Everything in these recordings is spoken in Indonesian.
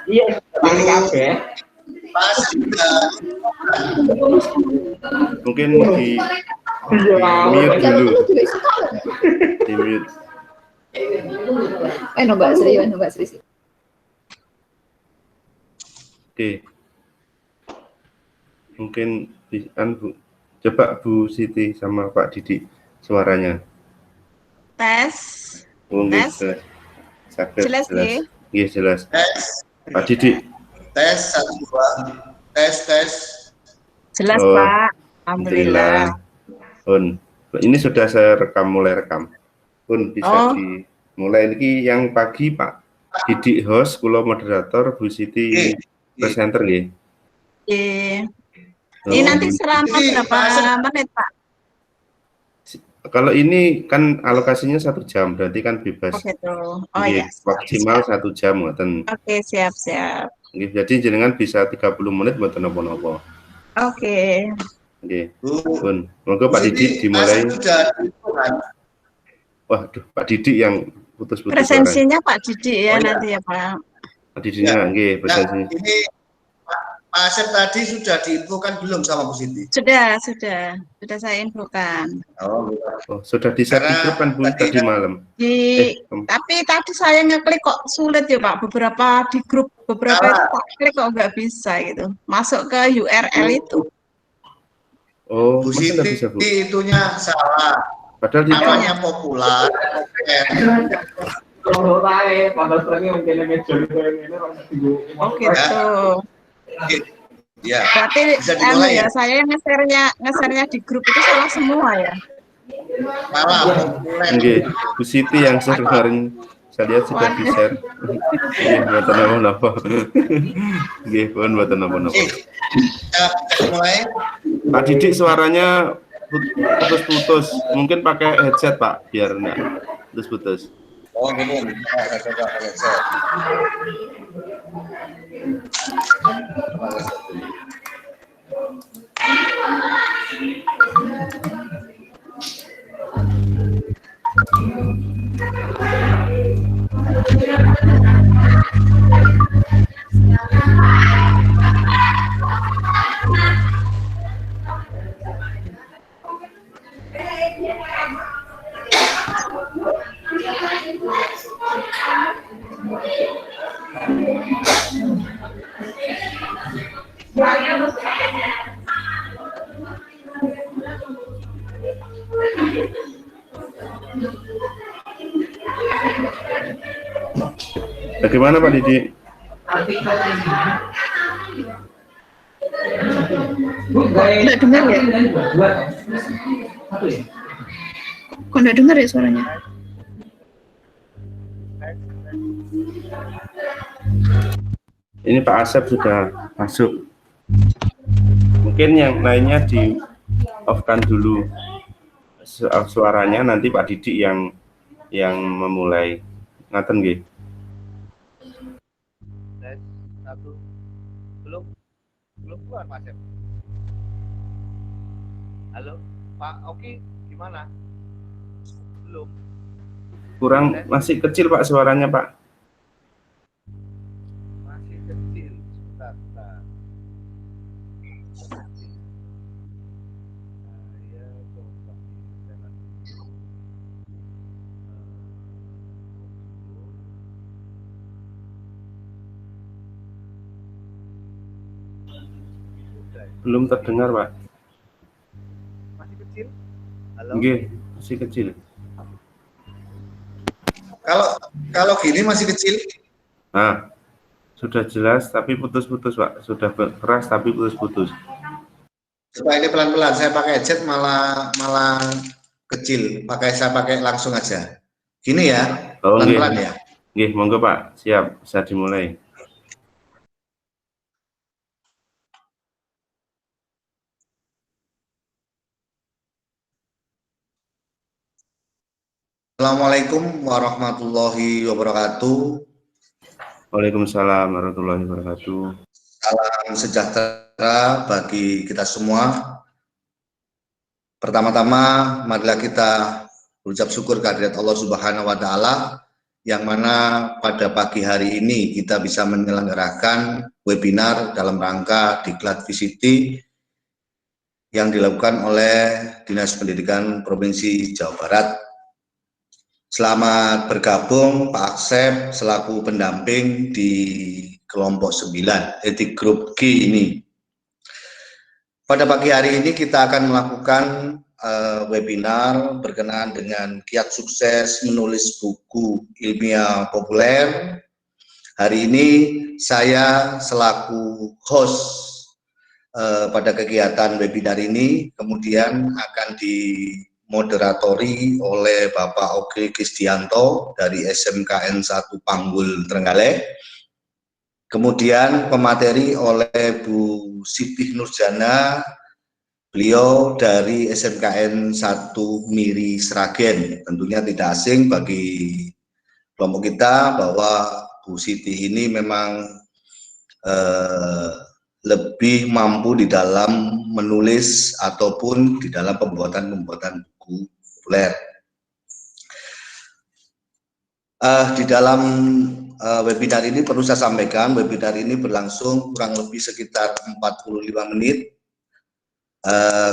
Iya, kabeh. Mungkin di mute dulu. Di mute. Mbak Sri. Oke. Mungkin coba Bu Siti sama Pak Didi suaranya. Tes. Tes. Jelas ya? Iya, jelas. Tes. Pak Didi. Tes 1 2. Tes. Jelas, Pak. Alhamdulillah. Pun. Ini sudah saya mulai rekam. Pun bisa dimulai. Ini yang pagi Pak Didi host, kula moderator, Bu Siti presenter nggih. Ini nanti selama berapa menit, Pak? Kalau ini kan alokasinya 1 jam, berarti kan bebas. Oh gitu. Oh iya. Maksimal 1 jam, ngoten. Oke, siap. Jadi jenengan bisa 30 menit mboten napa-napa. Oke. Nggih. Pun. Monggo Pak Didi dimulai. Waduh, Pak Didi yang putus-putus. Presensinya Pak Didi ya nanti ya, Pak. Pak Didinya nggih, presensinya. Ini Pak Asep tadi sudah diinfokan belum sama Bu Siti? Sudah saya infokan. Sudah di-share di grup kan Bu tadi malam. Tapi tadi saya ngeklik kok sulit ya Pak, beberapa di grup beberapa itu tak klik kok nggak bisa gitu. Masuk ke URL itu. Oh, Bu Siti bisa, Bu? Itunya salah. Padahal namanya populer. Oh gitu. Ya. Berarti ya saya nge-share-nya di grup itu salah semua ya. Malah Nggih, Bu Siti yang share kemarin saya lihat sudah di-share. Nggih, mboten napa-napa. Nggih, pun mboten napa-napa. Mulai. Pak Didi suaranya putus-putus. Mungkin pakai headset, Pak, biar enggak putus-putus. Oh, gitu. Coba headset. Bagaimana Pak Didi? Nggak dengar ya? Kok nggak dengar ya suaranya? Ini Pak Asep sudah masuk. Mungkin yang lainnya di off-kan dulu suaranya, nanti Pak Didi yang memulai. Ngaten nggih. Tes 1. Belum keluar Pak Asep. Halo, Pak Oki gimana? Belum. Kurang, masih kecil Pak suaranya Pak. Masih kecil. Sebentar. Belum terdengar Pak. Masih kecil? Halo? Nggih, masih kecil. Kalau gini masih kecil? Nah, sudah jelas tapi putus-putus Pak. Sudah keras tapi putus-putus. Coba ini pelan-pelan. Saya pakai headset malah kecil. Saya pakai langsung aja. Gini ya, pelan-pelan ya. Nggih, monggo Pak. Siap, bisa dimulai. Assalamualaikum warahmatullahi wabarakatuh. Waalaikumsalam warahmatullahi wabarakatuh. Salam sejahtera bagi kita semua. Pertama-tama marilah kita ucap syukur kehadirat Allah Subhanahu wa taala yang mana pada pagi hari ini kita bisa menyelenggarakan webinar dalam rangka Diklat VCT yang dilakukan oleh Dinas Pendidikan Provinsi Jawa Barat. Selamat bergabung Pak Aksep selaku pendamping di kelompok 9, di grup G ini. Pada pagi hari ini kita akan melakukan webinar berkenaan dengan kiat sukses menulis buku ilmiah populer. Hari ini saya selaku host pada kegiatan webinar ini, kemudian akan dimoderatori oleh Bapak Oki Kristianto dari SMKN 1 Panggul Trenggalek. Kemudian pemateri oleh Bu Siti Nurjana, beliau dari SMKN 1 Miri Sragen. Tentunya tidak asing bagi kelompok kita bahwa Bu Siti ini memang lebih mampu di dalam menulis ataupun di dalam pembuatan buku populer. Di dalam webinar ini perlu saya sampaikan, webinar ini berlangsung kurang lebih sekitar 45 menit.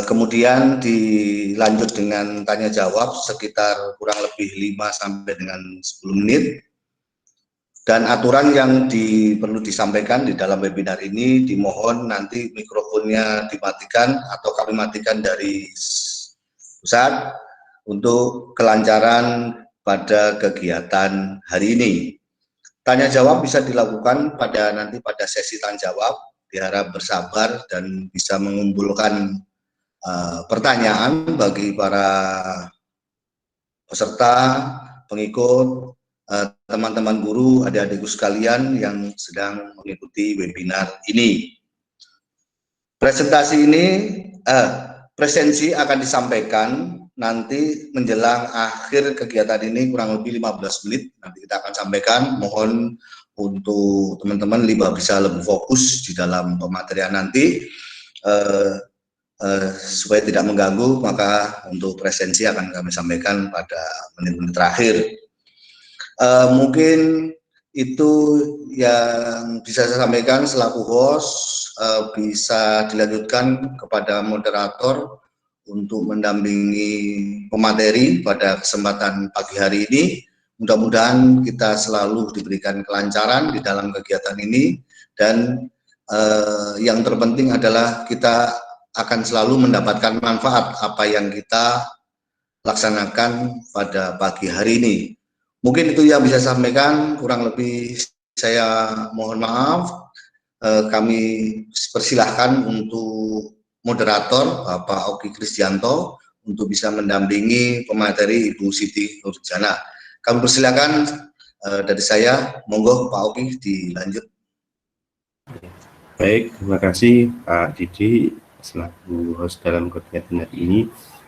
Kemudian dilanjut dengan tanya jawab sekitar kurang lebih 5 sampai dengan 10 menit. Dan aturan yang perlu disampaikan di dalam webinar ini, dimohon nanti mikrofonnya dimatikan atau kami matikan dari pusat untuk kelancaran pada kegiatan hari ini. Tanya jawab bisa dilakukan pada sesi tanya jawab. Diharap bersabar dan bisa mengumpulkan pertanyaan bagi para peserta, pengikut, teman-teman guru, adik-adikku sekalian yang sedang mengikuti webinar ini. Presensi akan disampaikan nanti menjelang akhir kegiatan ini kurang lebih 15 menit. Nanti kita akan sampaikan, mohon untuk teman-teman bisa lebih fokus di dalam pematerian nanti. Supaya tidak mengganggu, maka untuk presensi akan kami sampaikan pada menit-menit terakhir. Mungkin itu yang bisa saya sampaikan selaku host. Bisa dilanjutkan kepada moderator untuk mendampingi pemateri pada kesempatan pagi hari ini. Mudah-mudahan kita selalu diberikan kelancaran di dalam kegiatan ini, dan yang terpenting adalah kita akan selalu mendapatkan manfaat apa yang kita laksanakan pada pagi hari ini. Mungkin itu yang bisa saya sampaikan, kurang lebih saya mohon maaf. Kami persilahkan untuk moderator Bapak Oki Kristianto untuk bisa mendampingi pemateri Ibu Siti Nurjana. Kami persilahkan dari saya, monggo Pak Oki dilanjut. Baik, terima kasih Pak Didi selaku host dalam kegiatan hari ini.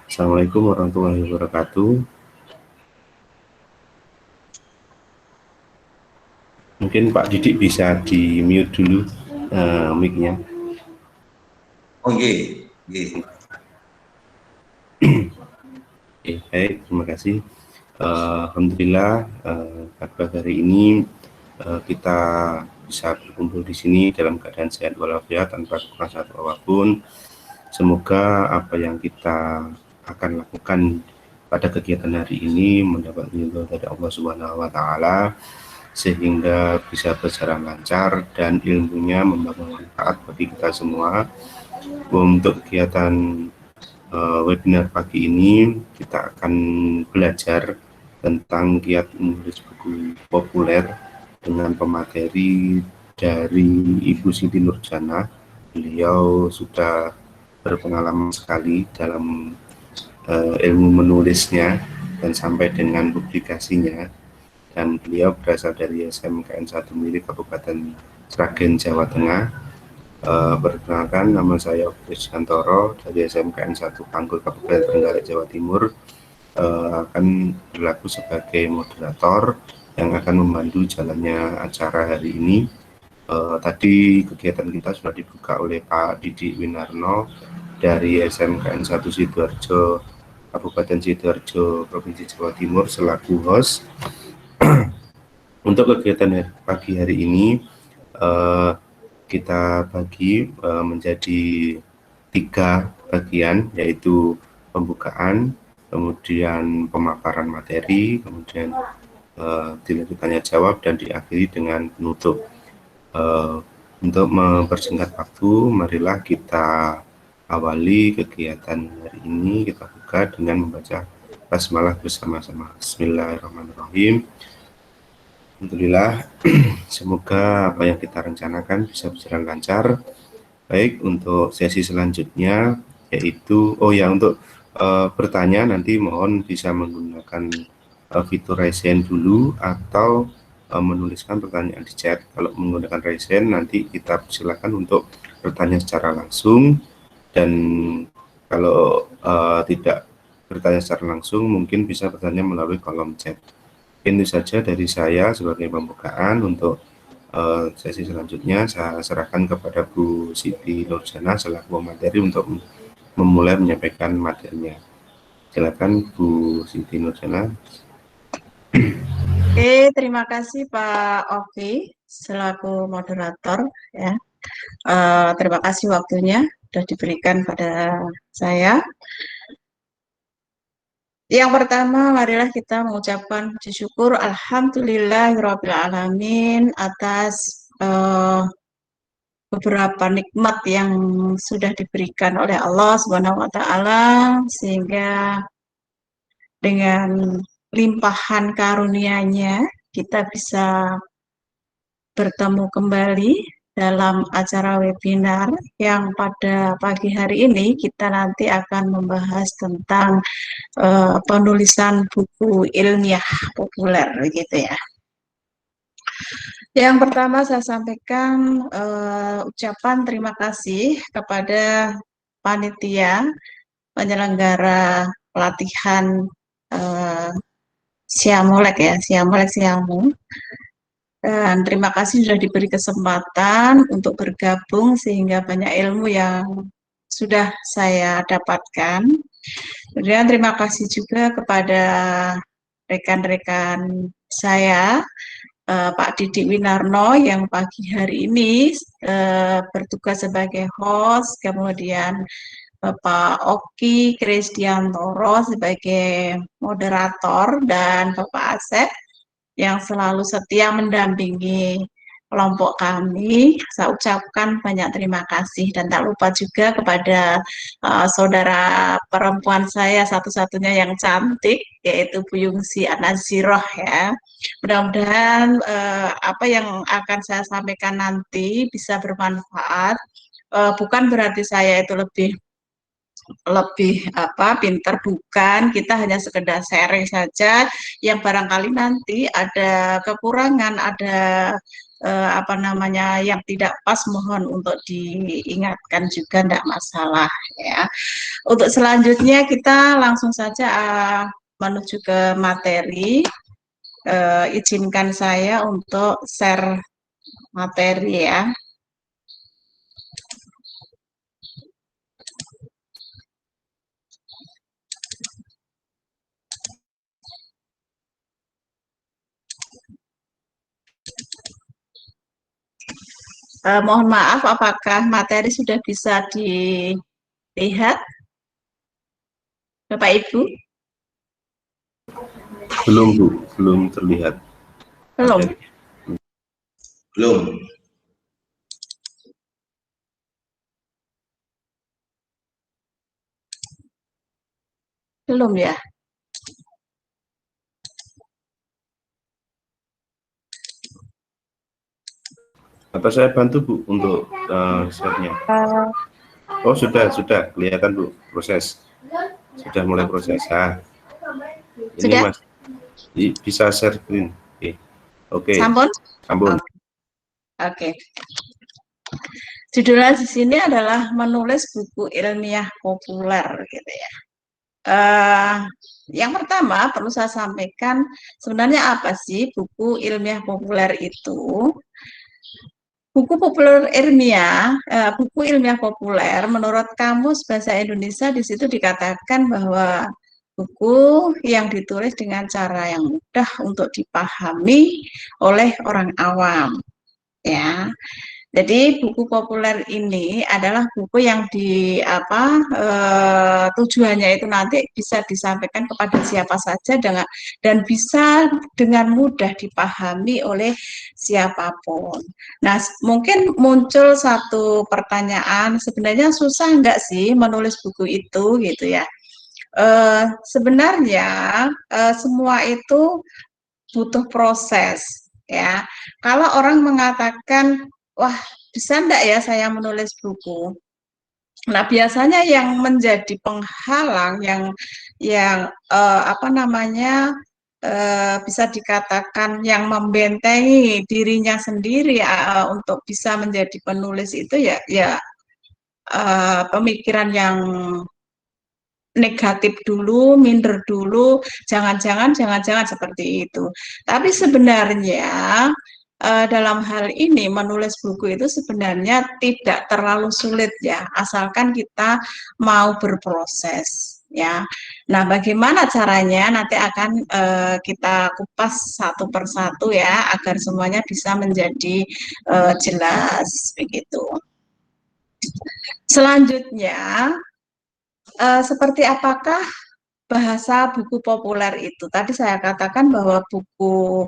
Assalamualaikum warahmatullahi wabarakatuh. Mungkin Pak Didik bisa di mute dulu mic-nya. Oke. Baik, terima kasih. Alhamdulillah pada hari ini kita bisa berkumpul di sini dalam keadaan sehat walafiat tanpa kekurangan satu apapun. Semoga apa yang kita akan lakukan pada kegiatan hari ini mendapat ridho dari Allah Subhanahu wa taala, sehingga bisa berjalan lancar dan ilmunya membawa manfaat bagi kita semua. Untuk kegiatan webinar pagi ini kita akan belajar tentang kiat menulis buku populer dengan pemateri dari Ibu Siti Nurjana. Beliau sudah berpengalaman sekali dalam ilmu menulisnya dan sampai dengan publikasinya, dan beliau berasal dari SMKN 1 Miri Kabupaten Sragen, Jawa Tengah. Perkenalkan, nama saya Oki Kristianto dari SMKN 1 Panggul Kabupaten Trenggalek, Jawa Timur. Akan berlaku sebagai moderator yang akan membantu jalannya acara hari ini. Tadi kegiatan kita sudah dibuka oleh Pak Didi Winarno dari SMKN 1 Sidoarjo, Kabupaten Sidoarjo, Provinsi Jawa Timur selaku host. Untuk kegiatan pagi hari ini kita bagi menjadi 3 bagian, yaitu pembukaan, kemudian pemaparan materi, kemudian dilanjut tanya jawab, dan diakhiri dengan penutup. Untuk mempersingkat waktu, marilah kita awali kegiatan hari ini. Kita buka dengan membaca basmalah bersama-sama. Bismillahirrahmanirrahim. Alhamdulillah, semoga apa yang kita rencanakan bisa berjalan lancar. Baik, untuk sesi selanjutnya yaitu, untuk bertanya nanti mohon bisa menggunakan fitur raise hand dulu atau menuliskan pertanyaan di chat. Kalau menggunakan raise hand nanti kita silakan untuk bertanya secara langsung, dan kalau tidak bertanya secara langsung mungkin bisa bertanya melalui kolom chat. Itu saja dari saya sebagai pembukaan. Untuk sesi selanjutnya saya serahkan kepada Bu Siti Nurjana selaku materi untuk memulai menyampaikan materinya. Silakan Bu Siti Nurjana. Oke, terima kasih Pak Oki selaku moderator ya. Terima kasih waktunya sudah diberikan pada saya. Yang pertama, marilah kita mengucapkan puji syukur alhamdulillahirabbil alamin atas beberapa nikmat yang sudah diberikan oleh Allah Subhanahu wa taala, sehingga dengan limpahan karunia-Nya kita bisa bertemu kembali dalam acara webinar yang pada pagi hari ini kita nanti akan membahas tentang penulisan buku ilmiah populer gitu ya. Yang pertama saya sampaikan ucapan terima kasih kepada panitia penyelenggara pelatihan Siamolek ya, Siamu. Dan terima kasih sudah diberi kesempatan untuk bergabung sehingga banyak ilmu yang sudah saya dapatkan. Kemudian terima kasih juga kepada rekan-rekan saya, Pak Didik Winarno yang pagi hari ini bertugas sebagai host, kemudian Bapak Oki Krisdiantoro sebagai moderator, dan Bapak Asep yang selalu setia mendampingi kelompok kami. Saya ucapkan banyak terima kasih, dan tak lupa juga kepada saudara perempuan saya satu-satunya yang cantik, yaitu Bu Yungsi Anaziroh ya. Mudah-mudahan apa yang akan saya sampaikan nanti bisa bermanfaat. Bukan berarti saya itu lebih pinter, bukan, kita hanya sekedar sharing saja yang barangkali nanti ada kekurangan, ada yang tidak pas, mohon untuk diingatkan juga, tidak masalah ya. Untuk selanjutnya kita langsung saja menuju ke materi. Izinkan saya untuk share materi ya. Mohon maaf, apakah materi sudah bisa dilihat, Bapak Ibu? Belum Bu, belum terlihat. Belum. Belum. Belum ya. Apa saya bantu Bu untuk share-nya? Oh sudah kelihatan Bu, proses. Sudah mulai proses. Ini Sudah? Mas, bisa share screen. Oke. Sambung. Oke. Judulnya di sini adalah menulis buku ilmiah populer gitu ya. Yang pertama perlu saya sampaikan, sebenarnya apa sih buku ilmiah populer itu? Buku ilmiah populer menurut Kamus Bahasa Indonesia di situ dikatakan bahwa buku yang ditulis dengan cara yang mudah untuk dipahami oleh orang awam, ya. Jadi buku populer ini adalah buku yang tujuannya itu nanti bisa disampaikan kepada siapa saja dan bisa dengan mudah dipahami oleh siapapun. Nah, mungkin muncul satu pertanyaan, sebenarnya susah nggak sih menulis buku itu gitu ya? Sebenarnya semua itu butuh proses, ya. Kalau orang mengatakan, wah, bisa enggak ya saya menulis buku? Nah, biasanya yang menjadi penghalang, yang bisa dikatakan yang membentengi dirinya sendiri untuk bisa menjadi penulis itu pemikiran yang negatif dulu, minder dulu, jangan-jangan seperti itu. Tapi sebenarnya dalam hal ini menulis buku itu sebenarnya tidak terlalu sulit ya, asalkan kita mau berproses ya. Nah, bagaimana caranya nanti akan kita kupas satu persatu ya, agar semuanya bisa menjadi jelas begitu. Selanjutnya, seperti apakah bahasa buku populer itu? Tadi saya katakan bahwa buku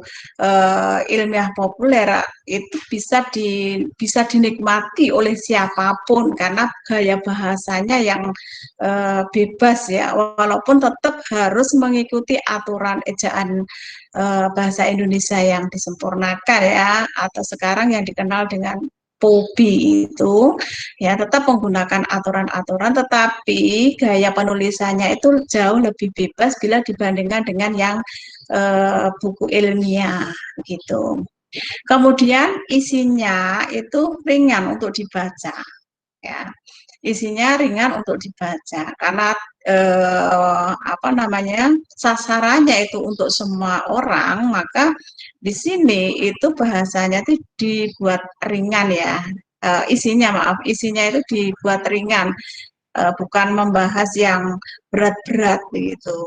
ilmiah populer itu bisa dinikmati oleh siapapun karena gaya bahasanya yang bebas ya, walaupun tetap harus mengikuti aturan ejaan bahasa Indonesia yang disempurnakan ya, atau sekarang yang dikenal dengan POBI itu ya, tetap menggunakan aturan-aturan, tetapi gaya penulisannya itu jauh lebih bebas bila dibandingkan dengan yang buku ilmiah gitu. Kemudian isinya itu ringan untuk dibaca, ya. Isinya ringan untuk dibaca karena sasarannya itu untuk semua orang, maka di sini itu bahasanya itu dibuat ringan ya. Isinya itu dibuat ringan, bukan membahas yang berat-berat begitu.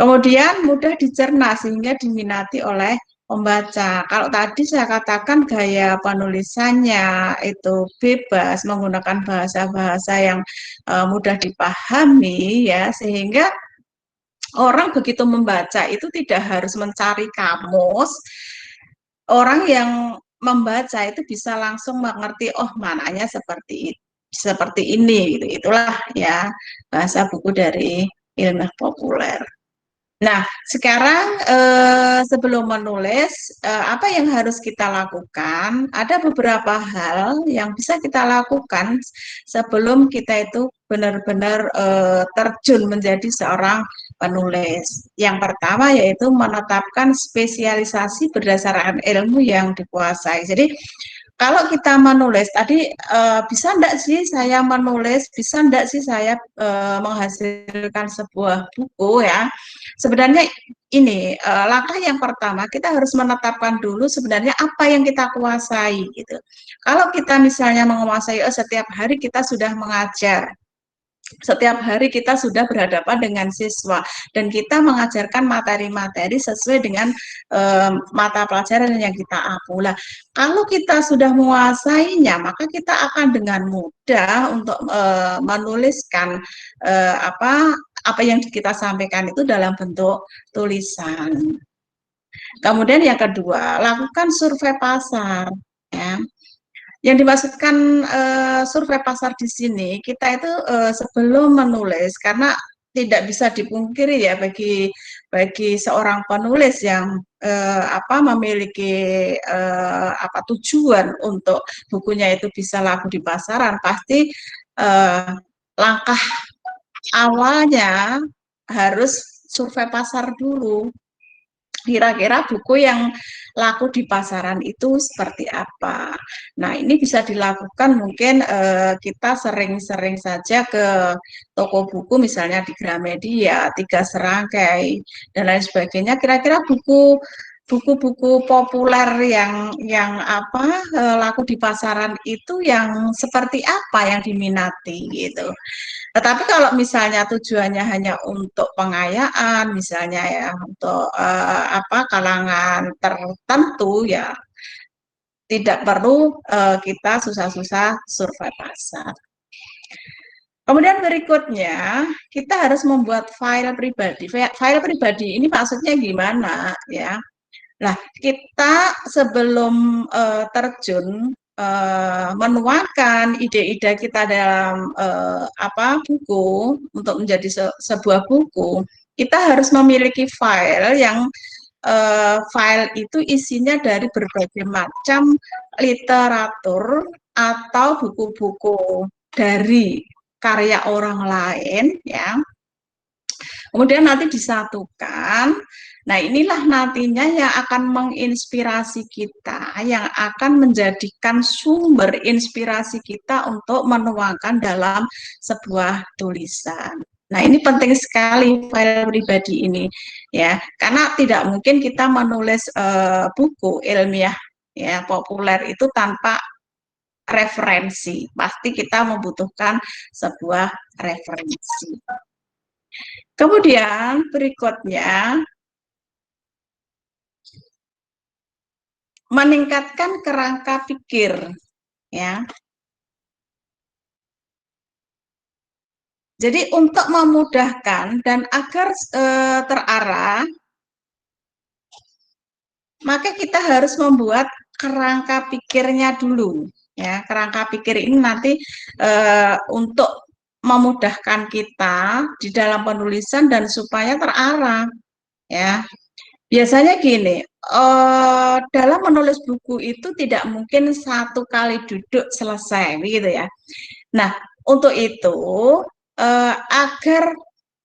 Kemudian mudah dicerna sehingga diminati oleh pembaca. Kalau tadi saya katakan gaya penulisannya itu bebas, menggunakan bahasa-bahasa yang mudah dipahami ya, sehingga orang begitu membaca itu tidak harus mencari kamus. Orang yang membaca itu bisa langsung mengerti, oh mananya seperti ini gitu. Itulah ya bahasa buku dari ilmiah populer. Nah, sekarang sebelum menulis, apa yang harus kita lakukan? Ada beberapa hal yang bisa kita lakukan sebelum kita itu benar-benar terjun menjadi seorang penulis. Yang pertama yaitu menetapkan spesialisasi berdasarkan ilmu yang dikuasai. Jadi, kalau kita menulis tadi, bisa enggak sih saya menulis, bisa enggak sih saya menghasilkan sebuah buku ya. Sebenarnya ini langkah yang pertama kita harus menetapkan dulu sebenarnya apa yang kita kuasai gitu. Kalau kita misalnya menguasai setiap hari kita sudah mengajar, setiap hari kita sudah berhadapan dengan siswa dan kita mengajarkan materi-materi sesuai dengan mata pelajaran yang kita ampu. Kalau kita sudah menguasainya, maka kita akan dengan mudah untuk menuliskan apa yang kita sampaikan itu dalam bentuk tulisan. Kemudian yang kedua, lakukan survei pasar. Ya. Yang dimaksudkan survei pasar di sini, kita itu sebelum menulis, karena tidak bisa dipungkiri ya bagi seorang penulis yang memiliki tujuan untuk bukunya itu bisa laku di pasaran, pasti langkah awalnya harus survei pasar dulu. Kira-kira buku yang laku di pasaran itu seperti apa. Nah, ini bisa dilakukan mungkin kita sering-sering saja ke toko buku, misalnya di Gramedia, 3 Serangkai, dan lain sebagainya. Kira-kira buku buku-buku populer yang apa laku di pasaran itu yang seperti apa yang diminati gitu. Tetapi kalau misalnya tujuannya hanya untuk pengayaan, misalnya ya untuk apa kalangan tertentu ya tidak perlu kita susah-susah survei pasar. Kemudian berikutnya, kita harus membuat file pribadi. File pribadi ini maksudnya gimana ya? Nah, kita sebelum terjun menuangkan ide-ide kita dalam apa buku untuk menjadi sebuah buku, kita harus memiliki file yang file itu isinya dari berbagai macam literatur atau buku-buku dari karya orang lain ya. Kemudian nanti disatukan. Nah, inilah nantinya yang akan menginspirasi kita, yang akan menjadikan sumber inspirasi kita untuk menuangkan dalam sebuah tulisan. Nah, ini penting sekali file pribadi ini ya, karena tidak mungkin kita menulis buku ilmiah ya populer itu tanpa referensi. Pasti kita membutuhkan sebuah referensi. Kemudian berikutnya meningkatkan kerangka pikir ya. Jadi untuk memudahkan dan agar terarah, maka kita harus membuat kerangka pikirnya dulu ya. Kerangka pikir ini nanti untuk memudahkan kita di dalam penulisan dan supaya terarah ya. Biasanya gini, dalam menulis buku itu tidak mungkin satu kali duduk selesai gitu ya. Nah, untuk itu agar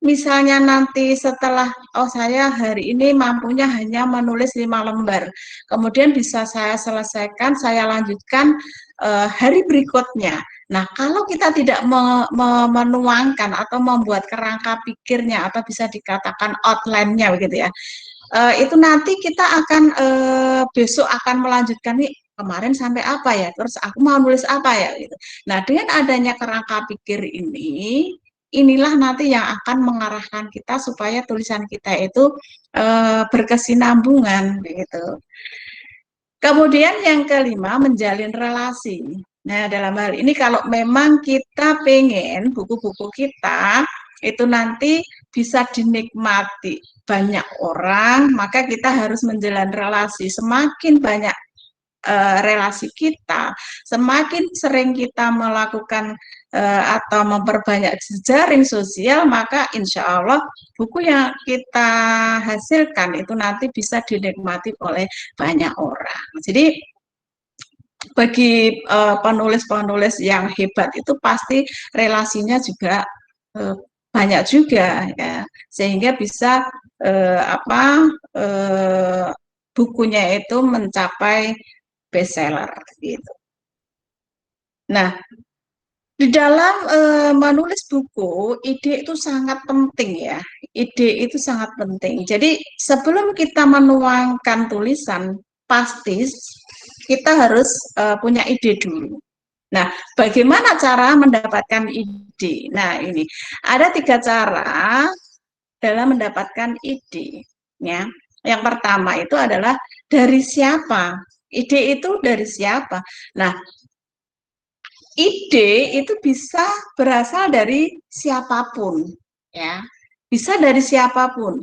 misalnya nanti setelah saya hari ini mampunya hanya menulis 5 lembar, kemudian bisa saya selesaikan, saya lanjutkan hari berikutnya. Nah, kalau kita tidak menuangkan atau membuat kerangka pikirnya atau bisa dikatakan outline-nya begitu ya, itu nanti kita akan besok akan melanjutkan nih kemarin sampai apa ya, terus aku mau nulis apa ya gitu. Nah, dengan adanya kerangka pikir ini, inilah nanti yang akan mengarahkan kita supaya tulisan kita itu berkesinambungan gitu. Kemudian yang kelima, menjalin relasi. Nah, dalam hal ini kalau memang kita pengen buku-buku kita itu nanti bisa dinikmati banyak orang, maka kita harus menjalin relasi. Semakin banyak relasi kita, semakin sering kita melakukan atau memperbanyak jejaring sosial, maka insya Allah buku yang kita hasilkan itu nanti bisa dinikmati oleh banyak orang. Jadi bagi penulis-penulis yang hebat itu pasti relasinya juga banyak juga ya, sehingga bisa bukunya itu mencapai bestseller gitu. Nah, di dalam menulis buku, ide itu sangat penting ya. Ide itu sangat penting. Jadi sebelum kita menuangkan tulisan, pasti kita harus punya ide dulu. Nah, bagaimana cara mendapatkan ide? Nah, ini ada 3 cara dalam mendapatkan ide. Ya, yang pertama itu adalah dari siapa? Ide itu dari siapa? Nah, ide itu bisa berasal dari siapapun, ya. Bisa dari siapapun.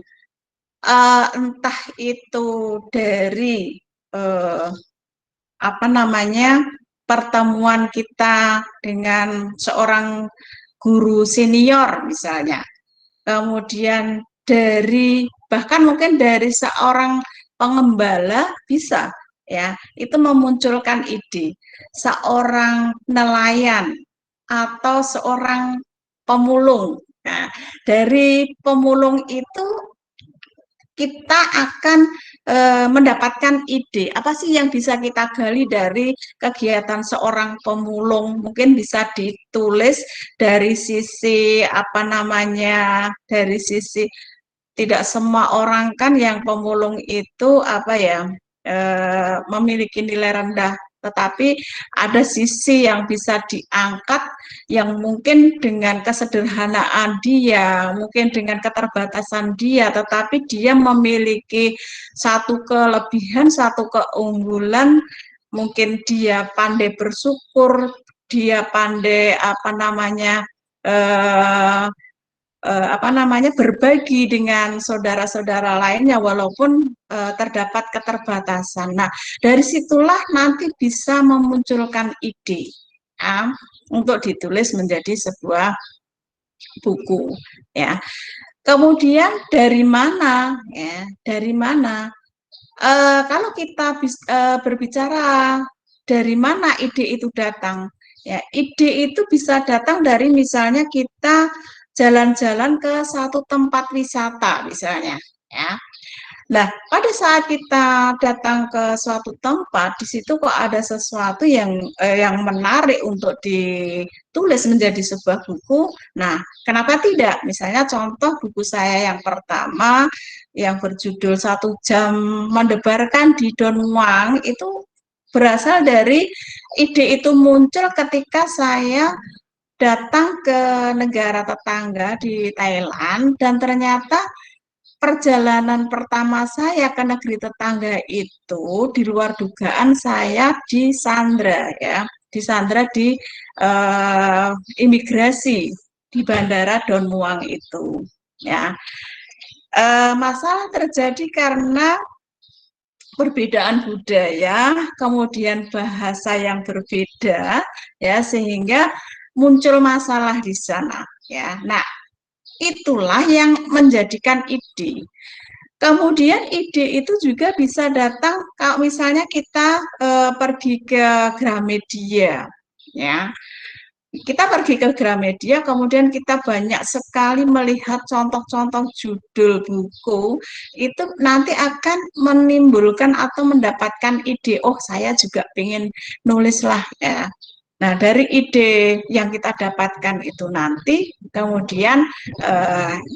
Entah itu dari pertemuan kita dengan seorang guru senior misalnya. Kemudian bahkan mungkin dari seorang pengembala bisa ya, itu memunculkan ide. Seorang nelayan atau seorang pemulung. Nah, dari pemulung itu kita akan mendapatkan ide. Apa sih yang bisa kita gali dari kegiatan seorang pemulung? Mungkin bisa ditulis dari sisi dari sisi tidak semua orang kan yang pemulung itu apa ya memiliki nilai rendah, tetapi ada sisi yang bisa diangkat yang mungkin dengan kesederhanaan dia, mungkin dengan keterbatasan dia, tetapi dia memiliki satu kelebihan, satu keunggulan, mungkin dia pandai bersyukur, dia pandai berbagi dengan saudara-saudara lainnya walaupun terdapat keterbatasan. Nah, dari situlah nanti bisa memunculkan ide ya, untuk ditulis menjadi sebuah buku ya. Kemudian dari mana ya? Dari mana? Kalau kita berbicara dari mana ide itu datang, ya ide itu bisa datang dari misalnya kita jalan-jalan ke satu tempat wisata misalnya, ya. Nah, pada saat kita datang ke suatu tempat, di situ kok ada sesuatu yang menarik untuk ditulis menjadi sebuah buku. Nah, kenapa tidak? Misalnya contoh buku saya yang pertama yang berjudul 1 Jam Mendebarkan di Don Muang itu berasal dari ide itu muncul ketika saya datang ke negara tetangga di Thailand dan ternyata perjalanan pertama saya ke negeri tetangga itu di luar dugaan saya disandra ya, disandra di imigrasi di Bandara Don Muang itu ya. Masalah terjadi karena perbedaan budaya, kemudian bahasa yang berbeda ya, sehingga muncul masalah di sana ya. Nah, itulah yang menjadikan ide. Kemudian ide itu juga bisa datang kalau misalnya kita pergi ke Gramedia, ya. Kita pergi ke Gramedia, kemudian kita banyak sekali melihat contoh-contoh judul buku, itu nanti akan menimbulkan atau mendapatkan ide, oh saya juga ingin nulis lah ya. Nah, dari ide yang kita dapatkan itu nanti, kemudian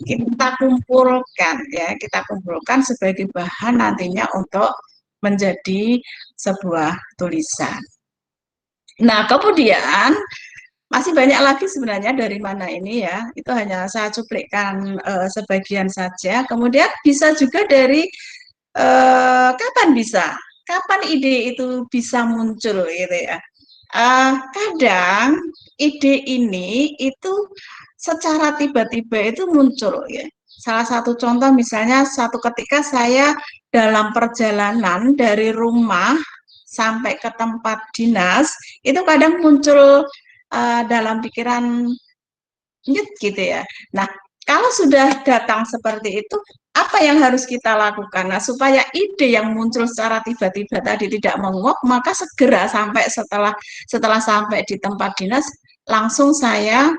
kita kumpulkan ya, kita kumpulkan sebagai bahan nantinya untuk menjadi sebuah tulisan. Nah, kemudian masih banyak lagi sebenarnya dari mana ini ya, itu hanya saya cuplikkan sebagian saja. Kemudian bisa juga dari kapan bisa? Kapan ide itu bisa muncul gitu ya? Kadang ide ini itu secara tiba-tiba itu muncul ya. Salah satu contoh misalnya satu ketika saya dalam perjalanan dari rumah sampai ke tempat dinas, itu kadang muncul dalam pikiran gitu ya. Nah, kalau sudah datang seperti itu, apa yang harus kita lakukan? Nah, supaya ide yang muncul secara tiba-tiba tadi tidak menguap, maka segera sampai setelah sampai di tempat dinas, langsung saya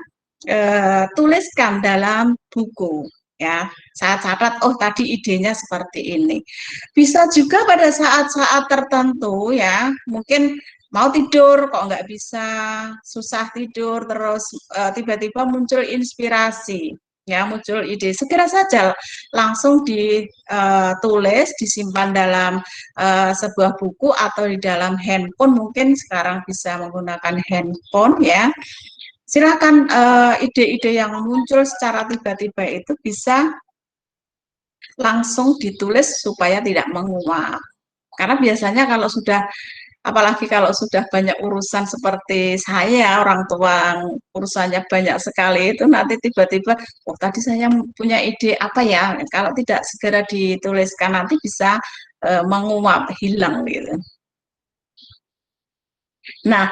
tuliskan dalam buku. Ya, saya catat, oh tadi idenya seperti ini. Bisa juga pada saat-saat tertentu ya, mungkin mau tidur kok nggak bisa, susah tidur, terus tiba-tiba muncul inspirasi, ya muncul ide, segera saja langsung ditulis, disimpan dalam sebuah buku atau di dalam handphone, mungkin sekarang bisa menggunakan handphone ya. Silakan ide-ide yang muncul secara tiba-tiba itu bisa langsung ditulis supaya tidak menguap. Karena biasanya kalau sudah apalagi kalau sudah banyak urusan seperti saya, orang tua urusannya banyak sekali, itu nanti tiba-tiba, oh tadi saya punya ide apa ya, kalau tidak segera dituliskan nanti bisa menguap, hilang gitu. Nah,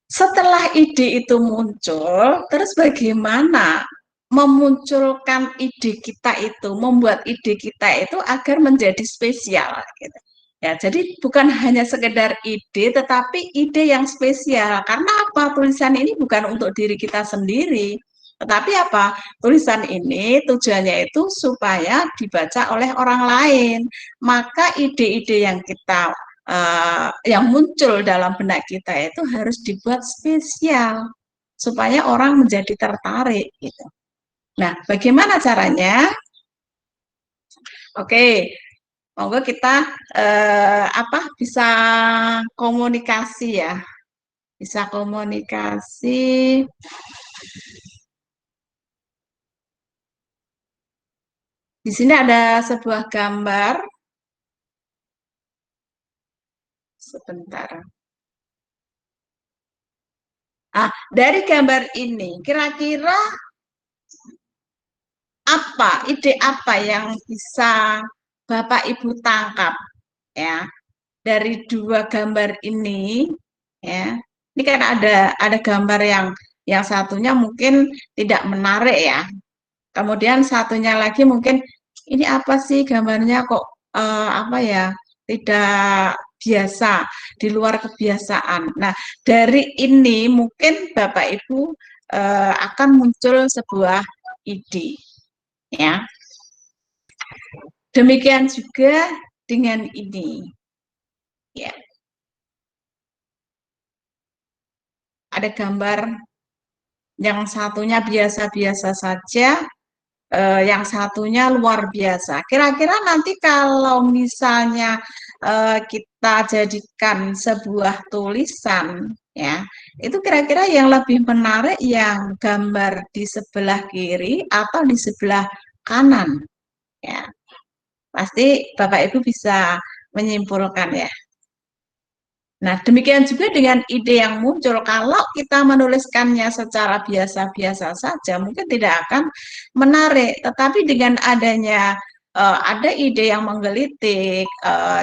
setelah ide itu muncul, terus bagaimana memunculkan ide kita itu, membuat ide kita itu agar menjadi spesial gitu. Ya, jadi bukan hanya sekedar ide, tetapi ide yang spesial. Karena apa? Tulisan ini bukan untuk diri kita sendiri, tetapi apa? Tulisan ini tujuannya itu supaya dibaca oleh orang lain. Maka ide-ide yang kita yang muncul dalam benak kita itu harus dibuat spesial supaya orang menjadi tertarik gitu. Nah, bagaimana caranya? Oke, monggo kita bisa komunikasi ya. Bisa komunikasi. Di sini ada sebuah gambar. Sebentar. Dari gambar ini, kira-kira ide apa yang bisa Bapak Ibu tangkap ya dari dua gambar ini ya. Ini kan ada gambar yang satunya mungkin tidak menarik ya. Kemudian satunya lagi mungkin ini apa sih gambarnya kok tidak biasa, di luar kebiasaan. Nah, dari ini mungkin Bapak Ibu akan muncul sebuah ide ya. Demikian juga dengan ini. Ya. Ada gambar yang satunya biasa-biasa saja, yang satunya luar biasa. Kira-kira nanti kalau misalnya kita jadikan sebuah tulisan, ya, itu kira-kira yang lebih menarik yang gambar di sebelah kiri atau di sebelah kanan, ya. Pasti Bapak Ibu bisa menyimpulkan ya. Nah, demikian juga dengan ide yang muncul. Kalau kita menuliskannya secara biasa-biasa saja, mungkin tidak akan menarik. Tetapi dengan adanya ada ide yang menggelitik,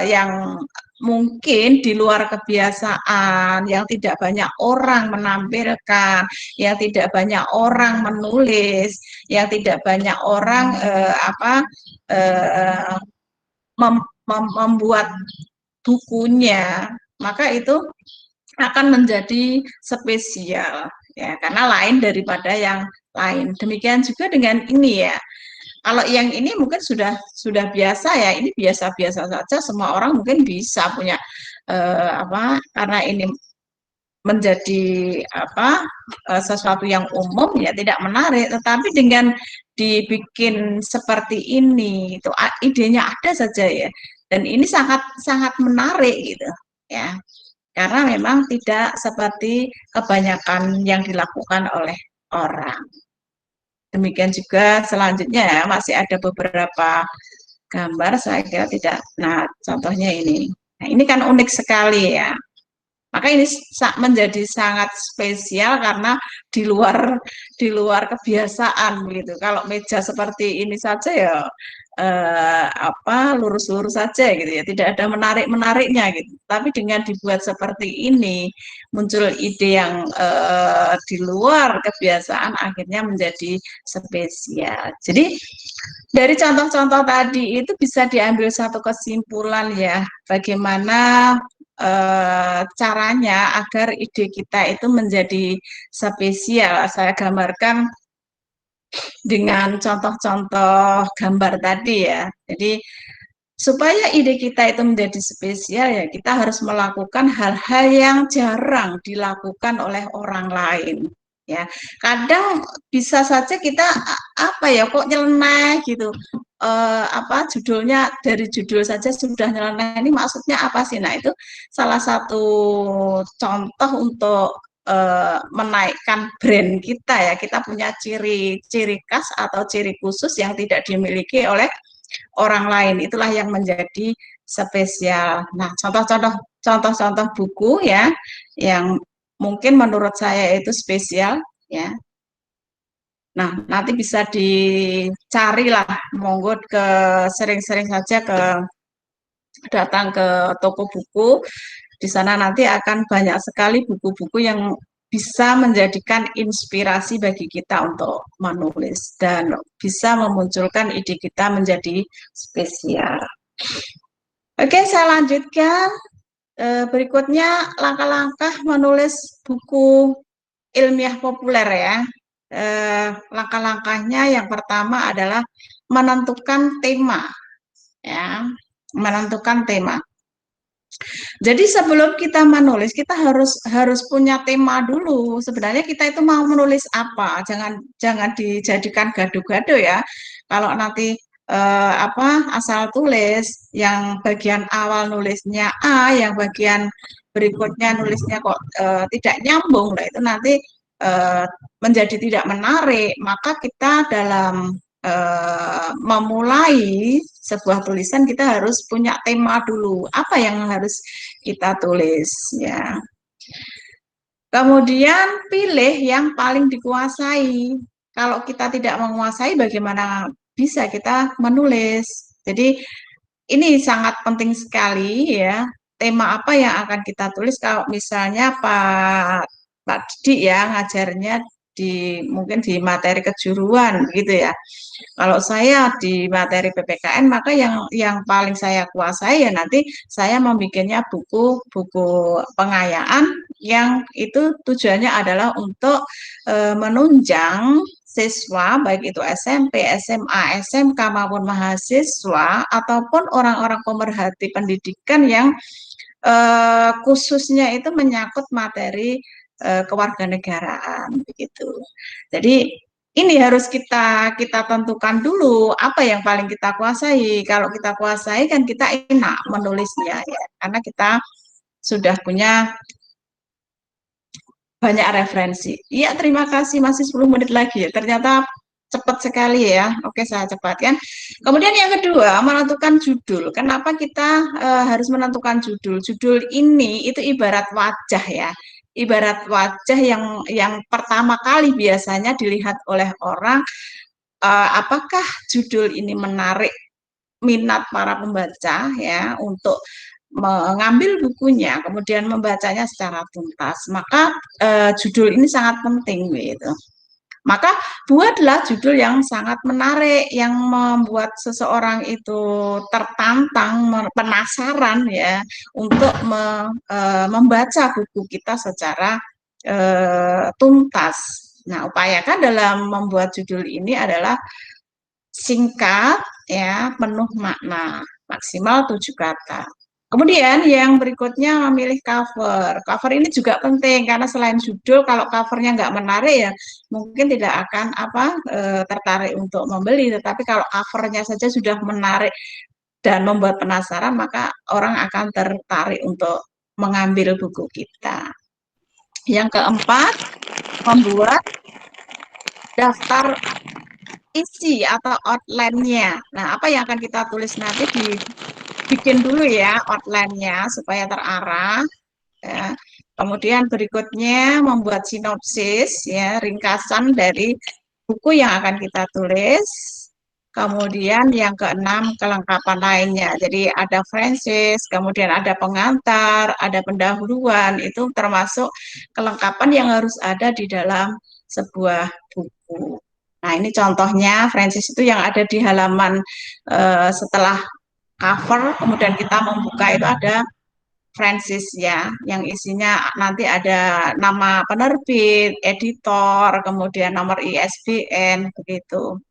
yang mungkin di luar kebiasaan, yang tidak banyak orang menampilkan, yang tidak banyak orang menulis, yang tidak banyak orang membuat bukunya, maka itu akan menjadi spesial ya, karena lain daripada yang lain. Demikian juga dengan ini ya. Kalau yang ini mungkin sudah biasa ya, ini biasa-biasa saja, semua orang mungkin bisa punya karena ini menjadi sesuatu yang umum ya, tidak menarik. Tetapi dengan dibikin seperti ini, itu idenya ada saja ya, dan ini sangat sangat menarik gitu ya, karena memang tidak seperti kebanyakan yang dilakukan oleh orang. Demikian juga selanjutnya ya, masih ada beberapa gambar, saya kira tidak. Nah, contohnya ini. Nah, ini kan unik sekali ya. Maka ini menjadi sangat spesial karena di luar kebiasaan gitu. Kalau meja seperti ini saja ya lurus-lurus saja gitu ya, tidak ada menarik-menariknya gitu. Tapi dengan dibuat seperti ini, muncul ide yang di luar kebiasaan, akhirnya menjadi spesial. Jadi dari contoh-contoh tadi itu bisa diambil satu kesimpulan ya, bagaimana caranya agar ide kita itu menjadi spesial. Saya gambarkan dengan contoh-contoh gambar tadi ya. Jadi supaya ide kita itu menjadi spesial ya, kita harus melakukan hal-hal yang jarang dilakukan oleh orang lain. Ya, kadang bisa saja kita kok nyeleneh gitu. Judulnya, dari judul saja sudah nyeleneh, ini maksudnya apa sih? Nah, itu salah satu contoh untuk menaikkan brand kita ya. Kita punya ciri khas atau ciri khusus yang tidak dimiliki oleh orang lain. Itulah yang menjadi spesial. Nah, contoh-contoh buku ya yang mungkin menurut saya itu spesial ya. Nah, nanti bisa dicarilah, monggo sering-sering saja datang ke toko buku. Di sana nanti akan banyak sekali buku-buku yang bisa menjadikan inspirasi bagi kita untuk menulis dan bisa memunculkan ide kita menjadi spesial. Oke, saya lanjutkan. Berikutnya langkah-langkah menulis buku ilmiah populer ya. Langkah-langkahnya yang pertama adalah menentukan tema ya, menentukan tema. Jadi sebelum kita menulis, kita harus punya tema dulu. Sebenarnya kita itu mau menulis apa? Jangan dijadikan gaduh-gaduh ya. Kalau nanti asal tulis, yang bagian awal nulisnya A, yang bagian berikutnya nulisnya kok tidak nyambung, nah itu nanti menjadi tidak menarik. Maka kita dalam memulai sebuah tulisan kita harus punya tema dulu, apa yang harus kita tulis ya. Kemudian pilih yang paling dikuasai. Kalau kita tidak menguasai, bagaimana bisa kita menulis? Jadi ini sangat penting sekali ya. Tema apa yang akan kita tulis? Kalau misalnya Pak Didi ya ngajarnya mungkin di materi kejuruan gitu ya. Kalau saya di materi PPKN, maka yang paling saya kuasai ya nanti saya membuatnya buku pengayaan yang itu tujuannya adalah untuk menunjang siswa baik itu SMP, SMA, SMK maupun mahasiswa ataupun orang-orang pemerhati pendidikan yang khususnya itu menyangkut materi kewarganegaraan begitu. Jadi ini harus kita tentukan dulu apa yang paling kita kuasai. Kalau kita kuasai kan kita enak menulisnya ya, karena kita sudah punya banyak referensi. Iya, terima kasih, masih 10 menit lagi ya. Ternyata cepat sekali ya. Oke, saya cepatkan. Kemudian yang kedua, menentukan judul. Kenapa kita harus menentukan judul? Judul ini itu ibarat wajah ya. Ibarat wajah yang pertama kali biasanya dilihat oleh orang, apakah judul ini menarik minat para pembaca ya untuk mengambil bukunya, kemudian membacanya secara tuntas. Maka judul ini sangat penting gitu. Maka buatlah judul yang sangat menarik, yang membuat seseorang itu tertantang, penasaran ya, untuk membaca buku kita secara tuntas. Nah, upayakan dalam membuat judul ini adalah singkat, ya, penuh makna, maksimal 7 kata. Kemudian yang berikutnya memilih cover. Cover ini juga penting karena selain judul, kalau covernya nggak menarik ya mungkin tidak akan tertarik untuk membeli. Tetapi kalau covernya saja sudah menarik dan membuat penasaran, maka orang akan tertarik untuk mengambil buku kita. Yang keempat, membuat daftar isi atau outline-nya. Nah, apa yang akan kita tulis nanti dibikin dulu ya outline-nya supaya terarah. Ya. Kemudian berikutnya membuat sinopsis, ya, ringkasan dari buku yang akan kita tulis. Kemudian yang keenam, kelengkapan lainnya. Jadi ada Francis, kemudian ada pengantar, ada pendahuluan, itu termasuk kelengkapan yang harus ada di dalam sebuah buku. Nah, ini contohnya Francis itu yang ada di halaman setelah cover, kemudian kita membuka itu ada Francis ya, yang isinya nanti ada nama penerbit, editor, kemudian nomor ISBN, begitu.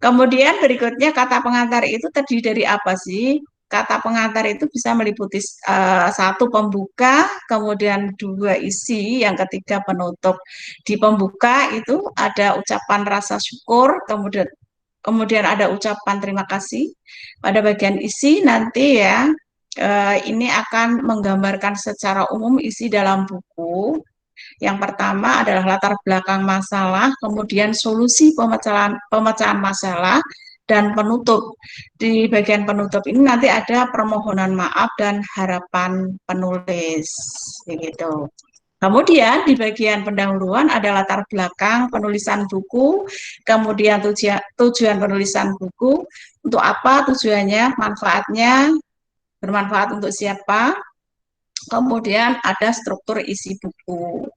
Kemudian berikutnya kata pengantar itu terdiri dari apa sih? Kata pengantar itu bisa meliputi satu pembuka, kemudian dua isi, yang ketiga penutup. Di pembuka itu ada ucapan rasa syukur, kemudian ada ucapan terima kasih. Pada bagian isi nanti ya, ini akan menggambarkan secara umum isi dalam buku. Yang pertama adalah latar belakang masalah, kemudian solusi pemecahan masalah, dan penutup. Di bagian penutup ini nanti ada permohonan maaf dan harapan penulis. Begitu. Kemudian di bagian pendahuluan ada latar belakang penulisan buku, kemudian tujuan penulisan buku, untuk apa tujuannya, manfaatnya, bermanfaat untuk siapa, kemudian ada struktur isi buku.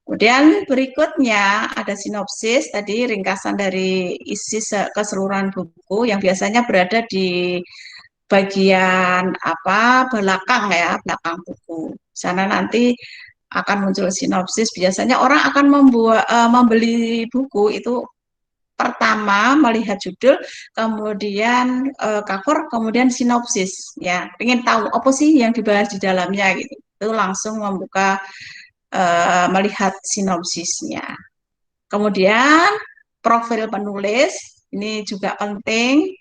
Kemudian berikutnya ada sinopsis, tadi ringkasan dari isi keseluruhan buku yang biasanya berada di bagian belakang ya, belakang buku. Sana nanti akan muncul sinopsis. Biasanya orang akan membeli buku itu pertama melihat judul, kemudian cover, kemudian sinopsis. Ya, ingin tahu apa sih yang dibahas di dalamnya gitu. Itu langsung membuka melihat sinopsisnya. Kemudian profil penulis, Ini juga penting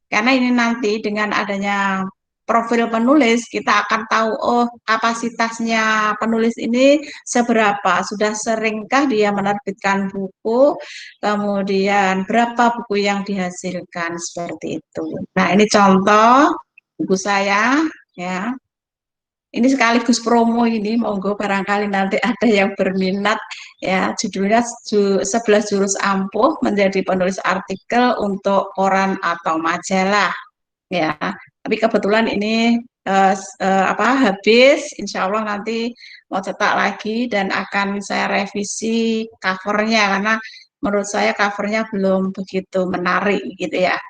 karena ini nanti dengan adanya profil penulis kita akan tahu oh kapasitasnya penulis ini seberapa, sudah seringkah dia menerbitkan buku, kemudian berapa buku yang dihasilkan seperti itu. Nah, ini contoh buku saya ya. Ini sekaligus promo ini, monggo barangkali nanti ada yang berminat ya, judulnya 11 jurus ampuh menjadi penulis artikel untuk koran atau majalah ya. Tapi kebetulan ini habis, insya Allah nanti mau cetak lagi dan akan saya revisi covernya karena menurut saya covernya belum begitu menarik gitu ya.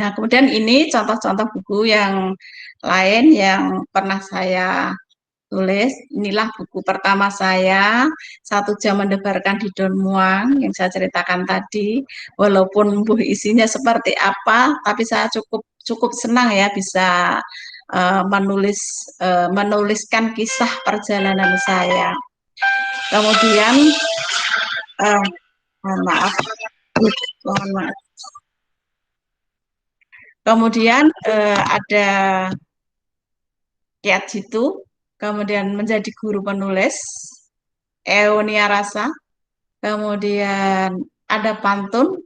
Nah, kemudian ini contoh-contoh buku yang lain yang pernah saya tulis. Inilah buku pertama saya, 1 jam mendebarkan di Don Muang, yang saya ceritakan tadi. Walaupun isinya seperti apa, tapi saya cukup senang ya bisa menuliskan kisah perjalanan saya. Kemudian, mohon maaf. Kemudian ada Kiat Jitu, kemudian menjadi guru penulis, Eonia Rasa, kemudian ada pantun,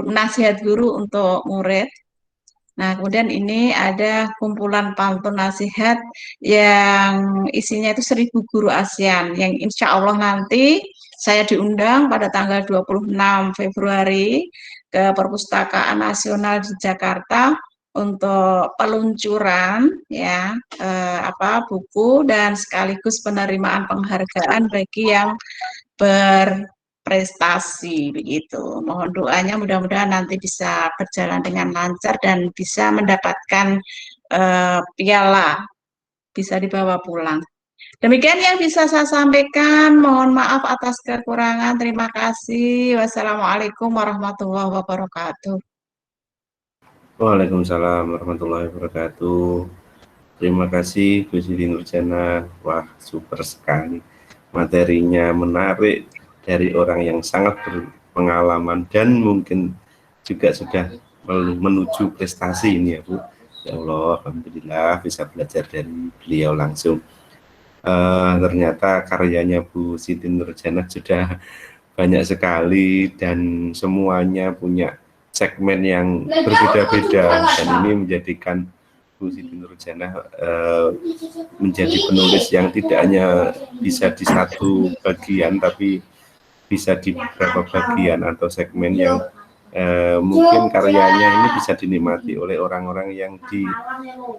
nasihat guru untuk murid. Nah, kemudian ini ada kumpulan pantun nasihat yang isinya itu 1000 guru ASEAN, yang insya Allah nanti saya diundang pada tanggal 26 Februari ke Perpustakaan Nasional di Jakarta untuk peluncuran ya buku dan sekaligus penerimaan penghargaan bagi yang berprestasi begitu. Mohon doanya mudah-mudahan nanti bisa berjalan dengan lancar dan bisa mendapatkan piala, bisa dibawa pulang. Demikian yang bisa saya sampaikan. Mohon maaf atas kekurangan. Terima kasih. Wassalamualaikum warahmatullahi wabarakatuh. Waalaikumsalam warahmatullahi wabarakatuh. Terima kasih Bu Siti Nurjana. Wah, super sekali. Materinya menarik dari orang yang sangat berpengalaman dan mungkin juga sudah menuju prestasi ini ya Bu. Ya Allah, alhamdulillah bisa belajar dari beliau langsung. Ternyata karyanya Bu Siti Nurjana sudah banyak sekali dan semuanya punya segmen yang berbeda-beda dan ini menjadikan Bu Siti Nurjana menjadi penulis yang tidak hanya bisa di satu bagian tapi bisa di beberapa bagian atau segmen yang mungkin karyanya ini bisa dinikmati oleh orang-orang yang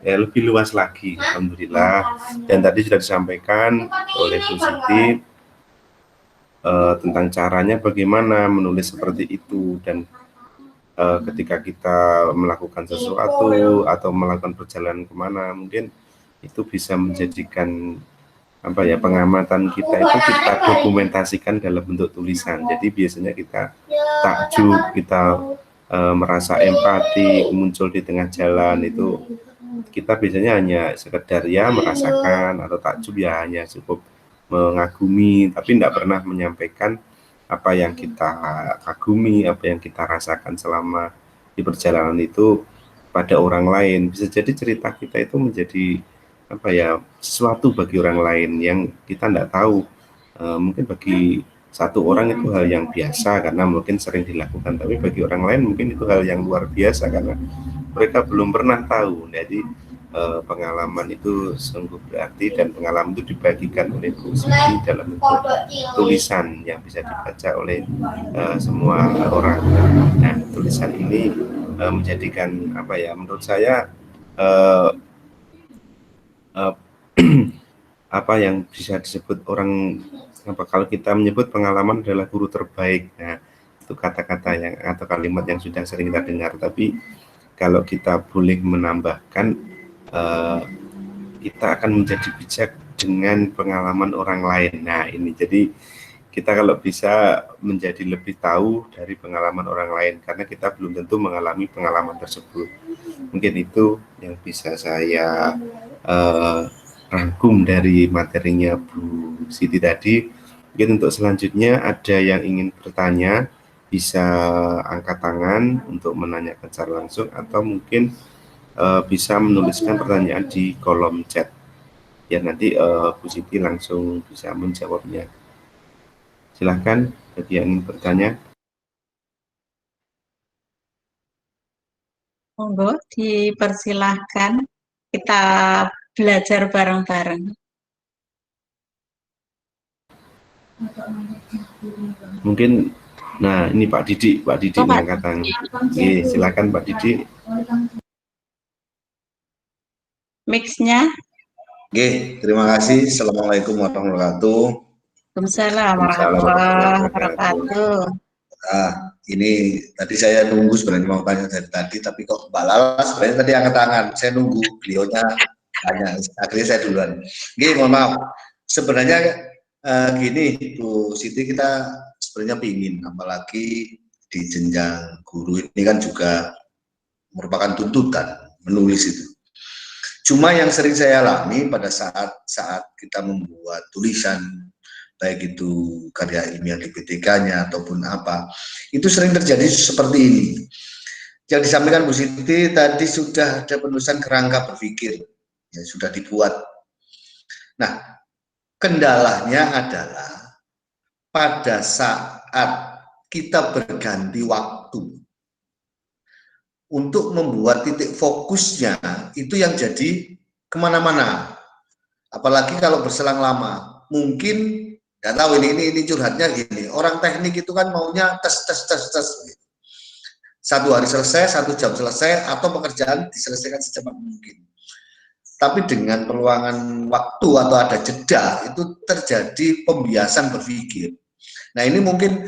lebih luas lagi, alhamdulillah. Dan tadi sudah disampaikan oleh Bu Siti tentang caranya bagaimana menulis seperti itu dan ketika kita melakukan sesuatu atau melakukan perjalanan kemana, mungkin itu bisa menjadikan pengamatan kita itu kita dokumentasikan dalam bentuk tulisan. Jadi biasanya kita takjub, kita merasa empati muncul di tengah jalan, itu kita biasanya hanya sekedar ya merasakan atau takjub ya hanya cukup mengagumi, tapi tidak pernah menyampaikan apa yang kita kagumi, apa yang kita rasakan selama di perjalanan itu pada orang lain. Bisa jadi cerita kita itu menjadi sesuatu bagi orang lain yang kita tidak tahu. Mungkin bagi satu orang itu hal yang biasa karena mungkin sering dilakukan, tapi bagi orang lain mungkin itu hal yang luar biasa karena mereka belum pernah tahu. Jadi pengalaman itu sungguh berarti dan pengalaman itu dibagikan oleh Bu Siti dalam bentuk tulisan yang bisa dibaca oleh semua orang. Nah, tulisan ini menjadikan menurut saya apa yang bisa disebut orang kalau kita menyebut pengalaman adalah guru terbaik. Nah, itu kata-kata yang atau kalimat yang sudah sering kita dengar, tapi kalau kita boleh menambahkan kita akan menjadi bijak dengan pengalaman orang lain. Nah, ini jadi kita kalau bisa menjadi lebih tahu dari pengalaman orang lain karena kita belum tentu mengalami pengalaman tersebut. Mungkin itu yang bisa saya rangkum dari materinya Bu Siti tadi. Mungkin untuk selanjutnya ada yang ingin bertanya bisa angkat tangan untuk menanyakan secara langsung, atau mungkin bisa menuliskan pertanyaan di kolom chat, biar nanti Bu Siti langsung bisa menjawabnya. Silahkan bagi yang ingin bertanya. Monggo dipersilahkan, kita belajar bareng-bareng. Mungkin, nah ini Pak Didik ngangkat tangan. Silakan Pak Didik. Mix-nya. Oke, terima kasih. Assalamualaikum warahmatullahi wabarakatuh. Waalaikumsalam warahmatullahi wabarakatuh. Nah, ini tadi saya nunggu sebenarnya mau tanya dari tadi, tapi kok Mbak Lala sebenarnya tadi angkat tangan. Saya nunggu beliaunya tanya, akhirnya saya duluan. Oke, mohon maaf. Sebenarnya gini, Bu Siti, kita sebenarnya pingin, apalagi di jenjang guru ini kan juga merupakan tuntutan menulis itu. Cuma yang sering saya alami pada saat kita membuat tulisan, baik itu karya ilmiah di PTK-nya ataupun apa, itu sering terjadi seperti ini. Yang disampaikan Bu Siti tadi sudah ada penulisan kerangka berpikir, ya sudah dibuat. Nah, kendalanya adalah pada saat kita berganti waktu untuk membuat titik fokusnya, itu yang jadi kemana-mana. Apalagi kalau berselang lama, mungkin nggak tahu ini curhatnya gini. Orang teknik itu kan maunya tes. 1 hari selesai, 1 jam selesai, atau pekerjaan diselesaikan secepat mungkin. Tapi dengan perluangan waktu atau ada jeda, itu terjadi pembiasan berpikir. Nah, ini mungkin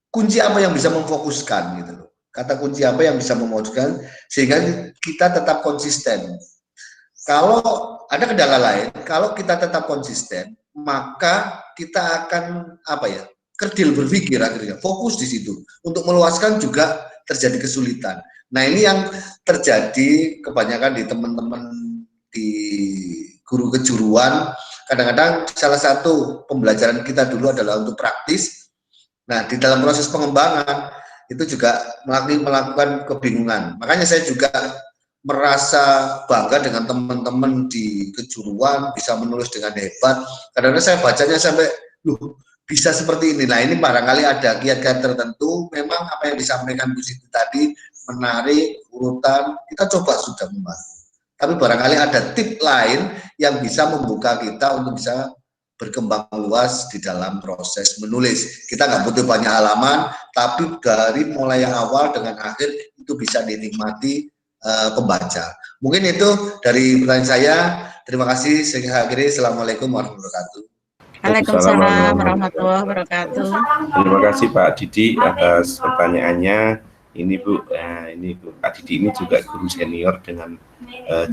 kunci apa yang bisa memfokuskan gitu loh. Kata kunci apa yang bisa memuaskan sehingga kita tetap konsisten. Kalau ada kendala lain, kalau kita tetap konsisten, maka kita akan kerdil berpikir akhirnya, fokus di situ. Untuk meluaskan juga terjadi kesulitan. Nah, ini yang terjadi kebanyakan di teman-teman di guru kejuruan. Kadang-kadang salah satu pembelajaran kita dulu adalah untuk praktis. Nah, di dalam proses pengembangan itu juga melakukan kebingungan. Makanya saya juga merasa bangga dengan teman-teman di kejuruan bisa menulis dengan hebat. Kadang-kadang saya bacanya sampai, bisa seperti ini. Nah, ini barangkali ada kiat-kiat tertentu. Memang apa yang disampaikan Bu Siti tadi menarik, urutan, kita coba sudah membantu. Tapi barangkali ada tip lain yang bisa membuka kita untuk bisa berkembang luas di dalam proses menulis. Kita nggak butuh banyak halaman, tapi dari mulai yang awal dengan akhir itu bisa dinikmati pembaca. Mungkin itu dari pertanyaan saya. Terima kasih. Saya akhiri. Assalamualaikum warahmatullahi wabarakatuh. Waalaikumsalam warahmatullahi wabarakatuh. Terima kasih Pak Didi atas pertanyaannya. Ini Bu, ini Bu, Pak Didi ini juga guru senior dengan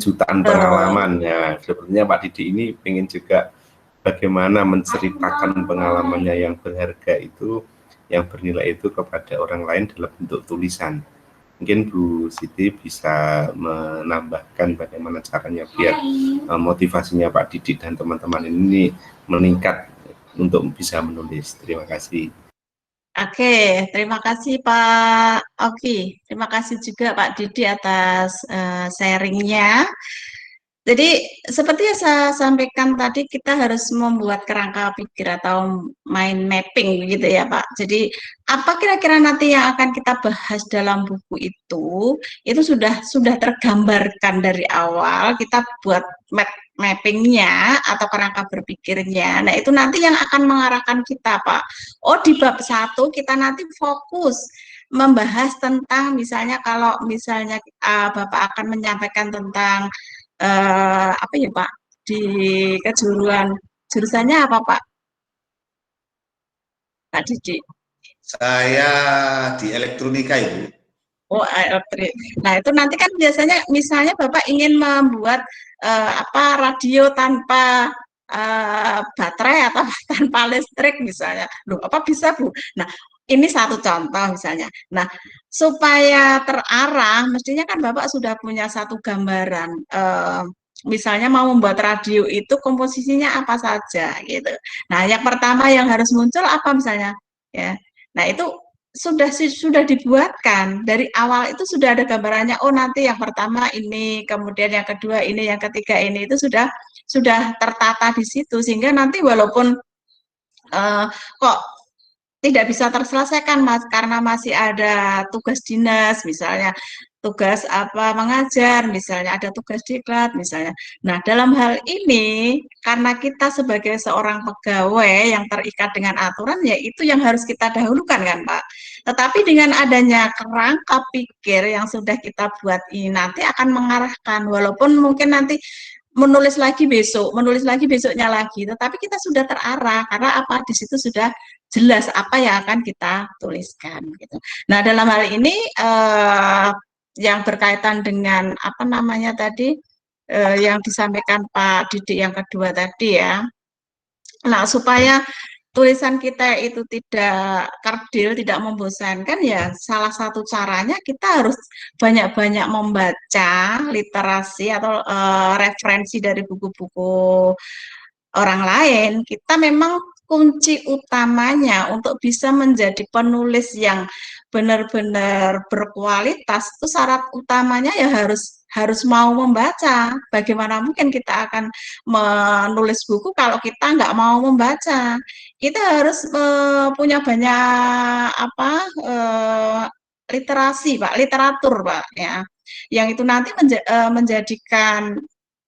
jutaan pengalaman. Ya, sebenarnya Pak Didi ini pengen juga bagaimana menceritakan pengalamannya yang berharga itu, yang bernilai itu kepada orang lain dalam bentuk tulisan. Mungkin Bu Siti bisa menambahkan bagaimana caranya biar motivasinya Pak Didi dan teman-teman ini meningkat untuk bisa menulis. Terima kasih. Oke, terima kasih Pak Oki. Terima kasih juga Pak Didi atas sharingnya. Jadi seperti yang saya sampaikan tadi, kita harus membuat kerangka pikir atau mind mapping gitu ya Pak. Jadi apa kira-kira nanti yang akan kita bahas dalam buku itu sudah tergambarkan dari awal. Kita buat mappingnya atau kerangka berpikirnya. Nah, itu nanti yang akan mengarahkan kita Pak. Oh, di bab 1 kita nanti fokus membahas tentang misalnya kalau misalnya Bapak akan menyampaikan tentang apa ya Pak, di kejuruan, jurusannya apa Pak? Pak Didi? Saya di elektronika, Ibu. Oh, elektrik. Nah, itu nanti kan biasanya misalnya Bapak ingin membuat radio tanpa baterai atau tanpa listrik misalnya. Loh, apa bisa Bu? Nah, ini satu contoh misalnya. Nah, supaya terarah, mestinya kan Bapak sudah punya satu gambaran. Misalnya mau membuat radio itu komposisinya apa saja gitu. Nah, yang pertama yang harus muncul apa misalnya? Ya. Nah, itu sudah dibuatkan dari awal, itu sudah ada gambarannya. Oh, nanti yang pertama ini, kemudian yang kedua ini, yang ketiga ini, itu sudah tertata di situ, sehingga nanti walaupun kok tidak bisa terselesaikan Mas karena masih ada tugas dinas, misalnya tugas apa mengajar, misalnya ada tugas diklat misalnya. Nah, dalam hal ini karena kita sebagai seorang pegawai yang terikat dengan aturan, ya itu yang harus kita dahulukan kan Pak. Tetapi dengan adanya kerangka pikir yang sudah kita buat ini nanti akan mengarahkan, walaupun mungkin nanti menulis lagi besoknya lagi, tetapi kita sudah terarah karena apa, di situ sudah jelas apa yang akan kita tuliskan gitu. Nah, dalam hal ini yang berkaitan dengan apa namanya tadi yang disampaikan Pak Didik yang kedua tadi ya. Nah, supaya tulisan kita itu tidak kerdil, tidak membosankan, ya salah satu caranya kita harus banyak-banyak membaca literasi atau referensi dari buku-buku orang lain. Kita memang kunci utamanya untuk bisa menjadi penulis yang benar-benar berkualitas, itu syarat utamanya ya harus mau membaca. Bagaimana mungkin kita akan menulis buku kalau kita nggak mau membaca? Kita harus punya banyak apa literasi Pak, literatur Pak ya, yang itu nanti menjadikan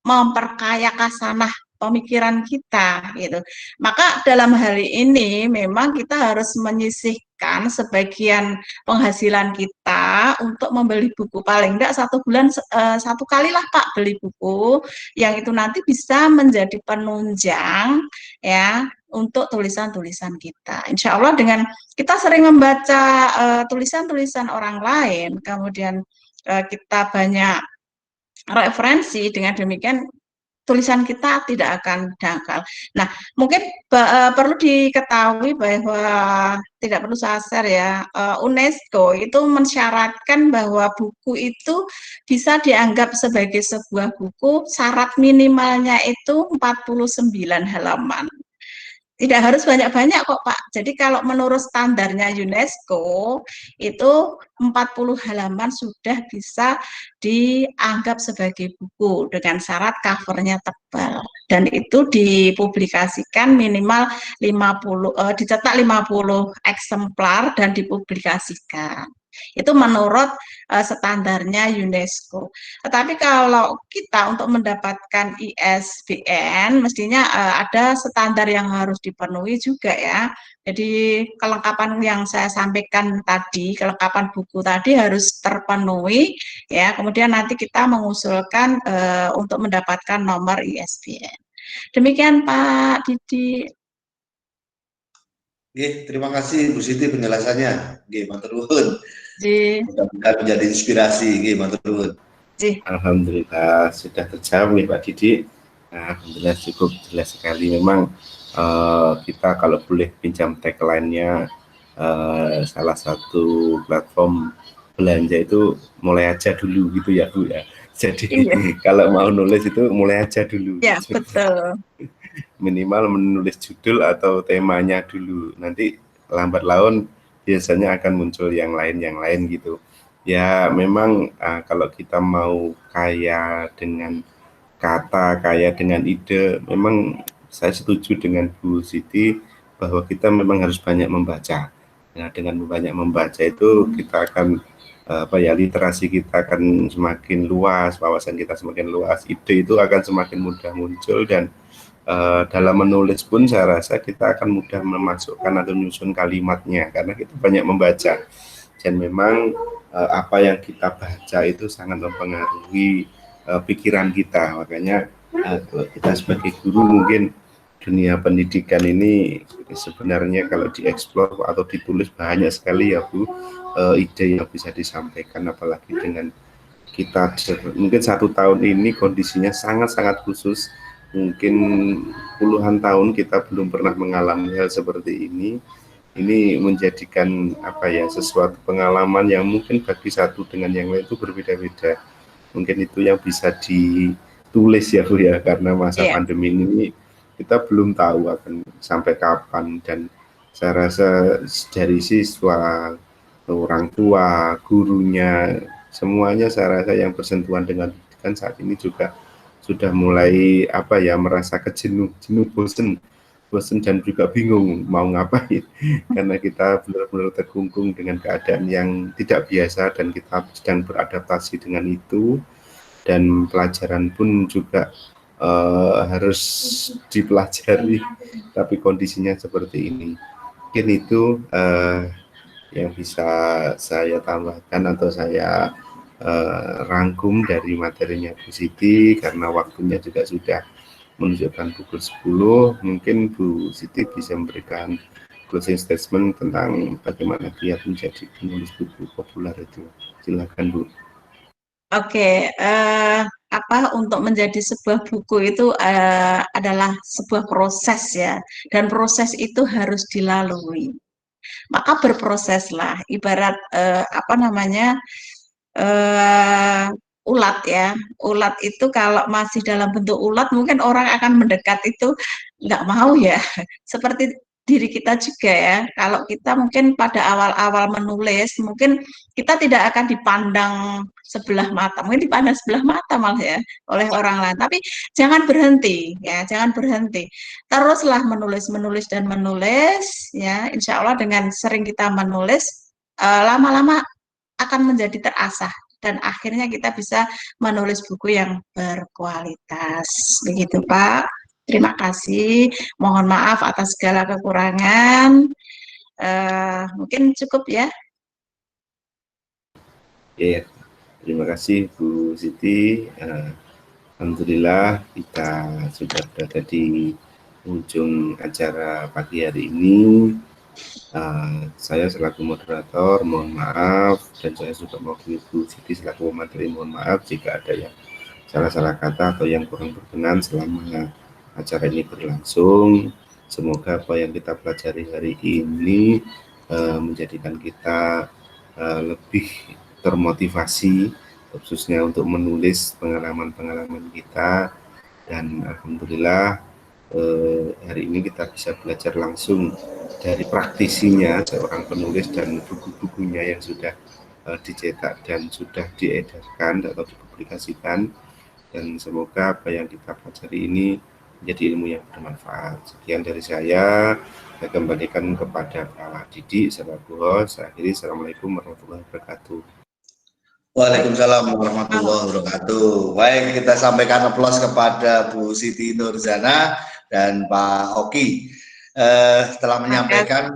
memperkaya kasanah pemikiran kita gitu. Maka dalam hal ini memang kita harus menyisihkan sebagian penghasilan kita untuk membeli buku, paling enggak 1 bulan 1 kalilah Pak beli buku yang itu nanti bisa menjadi penunjang ya untuk tulisan-tulisan kita. Insya Allah dengan kita sering membaca tulisan-tulisan orang lain, kemudian kita banyak referensi, dengan demikian tulisan kita tidak akan dangkal. Nah, mungkin perlu diketahui bahwa tidak perlu saya share ya, UNESCO itu mensyaratkan bahwa buku itu bisa dianggap sebagai sebuah buku, syarat minimalnya itu 49 halaman. Tidak harus banyak-banyak kok Pak. Jadi kalau menurut standarnya UNESCO itu 40 halaman sudah bisa dianggap sebagai buku dengan syarat covernya tebal. Dan itu dipublikasikan minimal 50, dicetak 50 eksemplar dan dipublikasikan. Itu menurut standarnya UNESCO. Tetapi kalau kita untuk mendapatkan ISBN mestinya ada standar yang harus dipenuhi juga ya. Jadi kelengkapan yang saya sampaikan tadi, kelengkapan buku tadi harus terpenuhi ya. Kemudian nanti kita mengusulkan untuk mendapatkan nomor ISBN. Demikian Pak Didi. Oke, terima kasih Bu Siti penjelasannya. Oke, matur nuwun. Mudah-mudahan menjadi inspirasi. Oke, matur nuwun. Alhamdulillah sudah terjawab nih Pak Didi. Alhamdulillah cukup jelas sekali. Memang kita kalau boleh pinjam tagline-nya, salah satu platform belanja itu mulai aja dulu gitu ya Bu ya. Jadi kalau mau nulis itu mulai aja dulu. Ya, betul. Minimal menulis judul atau temanya dulu. Nanti lambat laun biasanya akan muncul yang lain gitu. Ya memang kalau kita mau kaya dengan kata, kaya dengan ide, memang saya setuju dengan Bu Siti bahwa kita memang harus banyak membaca. Nah, dengan banyak membaca itu kita akan literasi kita akan semakin luas, wawasan kita semakin luas, ide itu akan semakin mudah muncul, dan dalam menulis pun saya rasa kita akan mudah memasukkan atau menyusun kalimatnya karena kita banyak membaca. Dan memang apa yang kita baca itu sangat mempengaruhi pikiran kita. Makanya kalau kita sebagai guru, mungkin dunia pendidikan ini sebenarnya kalau dieksplor atau ditulis banyak sekali ya Bu, ide yang bisa disampaikan, apalagi dengan kita mungkin 1 tahun ini kondisinya sangat-sangat khusus. Mungkin puluhan tahun kita belum pernah mengalami hal seperti ini. Ini menjadikan sesuatu pengalaman yang mungkin bagi satu dengan yang lain itu berbeda-beda. Mungkin itu yang bisa ditulis ya Bu ya, karena masa pandemi ini kita belum tahu akan sampai kapan. Dan saya rasa dari siswa orang tua, gurunya, semuanya saya rasa yang bersentuhan dengan pendidikan saat ini juga sudah mulai merasa jenuh, bosen dan juga bingung mau ngapain karena kita benar-benar terkungkung dengan keadaan yang tidak biasa dan kita sedang beradaptasi dengan itu, dan pelajaran pun juga harus dipelajari tapi kondisinya seperti ini. Mungkin itu yang bisa saya tambahkan atau saya rangkum dari materinya Bu Siti, karena waktunya juga sudah menunjukkan pukul 10. Mungkin Bu Siti bisa memberikan closing statement tentang bagaimana kiat menjadi penulis buku populer itu. Silakan Bu. Oke, untuk menjadi sebuah buku itu adalah sebuah proses ya, dan proses itu harus dilalui. Maka berproseslah, ibarat ulat ya. Ulat itu kalau masih dalam bentuk ulat mungkin orang akan mendekat itu nggak mau ya. Seperti diri kita juga ya. Kalau kita mungkin pada awal-awal menulis, mungkin kita tidak akan dipandang sebelah mata, mungkin dipandang sebelah mata malah ya oleh orang lain. Tapi jangan berhenti ya, jangan berhenti. Teruslah menulis ya. Insya Allah dengan sering kita menulis, lama-lama akan menjadi terasah dan akhirnya kita bisa menulis buku yang berkualitas. Begitu Pak. Terima kasih. Mohon maaf atas segala kekurangan. Mungkin cukup ya. Ya, terima kasih Bu Siti. Alhamdulillah kita sudah berada di ujung acara pagi hari ini. Saya selaku moderator mohon maaf, dan saya juga mewakili Bu Siti selaku pemateri mohon maaf jika ada yang salah-salah kata atau yang kurang berkenan selama acara ini berlangsung. Semoga apa yang kita pelajari hari ini menjadikan kita lebih termotivasi, khususnya untuk menulis pengalaman-pengalaman kita, dan alhamdulillah hari ini kita bisa belajar langsung dari praktisinya seorang penulis dan buku-bukunya yang sudah dicetak dan sudah diedarkan atau dipublikasikan, dan semoga apa yang kita pelajari ini menjadi ilmu yang bermanfaat. Sekian dari saya kembalikan kepada Pak Didi selaku host. Saya akhiri, Assalamualaikum warahmatullahi wabarakatuh. Waalaikumsalam warahmatullahi wabarakatuh. Baik, kita sampaikan aplaus kepada Bu Siti Nurzana dan Pak Oki setelah menyampaikan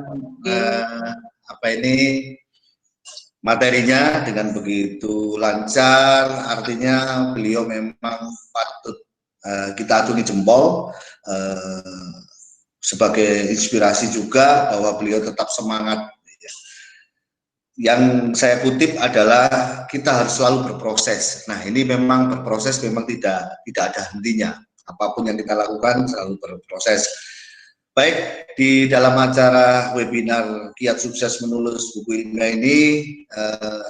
materinya dengan begitu lancar. Artinya beliau memang patut kita acungi jempol sebagai inspirasi juga bahwa beliau tetap semangat. Yang saya kutip adalah kita harus selalu berproses. Nah, ini memang berproses, memang tidak ada hentinya. Apapun yang kita lakukan selalu berproses. Baik, di dalam acara webinar Kiat Sukses Menulis Buku Ilmiah ini,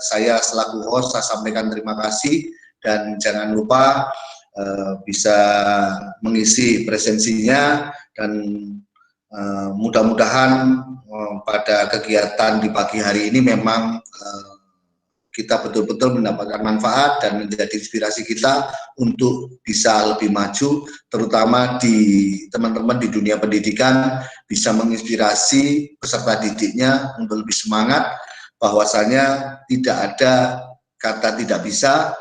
saya selaku host saya sampaikan terima kasih, dan jangan lupa bisa mengisi presensinya, dan mudah-mudahan pada kegiatan di pagi hari ini memang kita betul-betul mendapatkan manfaat dan menjadi inspirasi kita untuk bisa lebih maju, terutama di teman-teman di dunia pendidikan, bisa menginspirasi peserta didiknya untuk lebih semangat, bahwasanya tidak ada kata tidak bisa,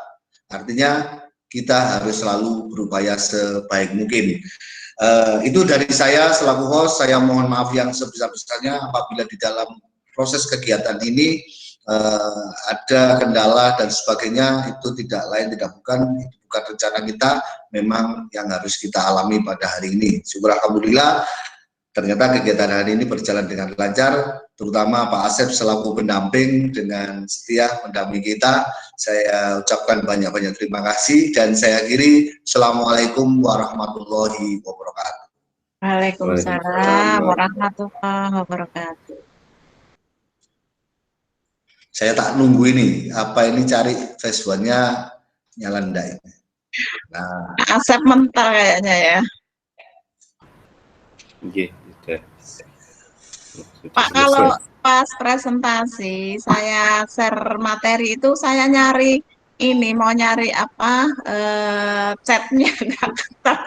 artinya kita harus selalu berupaya sebaik mungkin. Itu dari saya selaku host. Saya mohon maaf yang sebesar-besarnya apabila di dalam proses kegiatan ini ada kendala dan sebagainya. Itu tidak lain tidak bukan, itu bukan rencana kita, memang yang harus kita alami pada hari ini. Syukur alhamdulillah ternyata kegiatan hari ini berjalan dengan lancar, terutama Pak Asep selaku pendamping dengan setia mendampingi kita. Saya ucapkan banyak-banyak terima kasih, dan saya akhiri. Assalamualaikum warahmatullahi wabarakatuh. Waalaikumsalam warahmatullahi wabarakatuh. Saya tak nunggu ini, apa ini cari Facebook-nya nyala ndak ini. Nah, Asep mental kayaknya ya. Oke, sudah Pak, selesai. pas presentasi saya share materi itu saya nyari ini mau nyari apa chatnya nggak ketemu.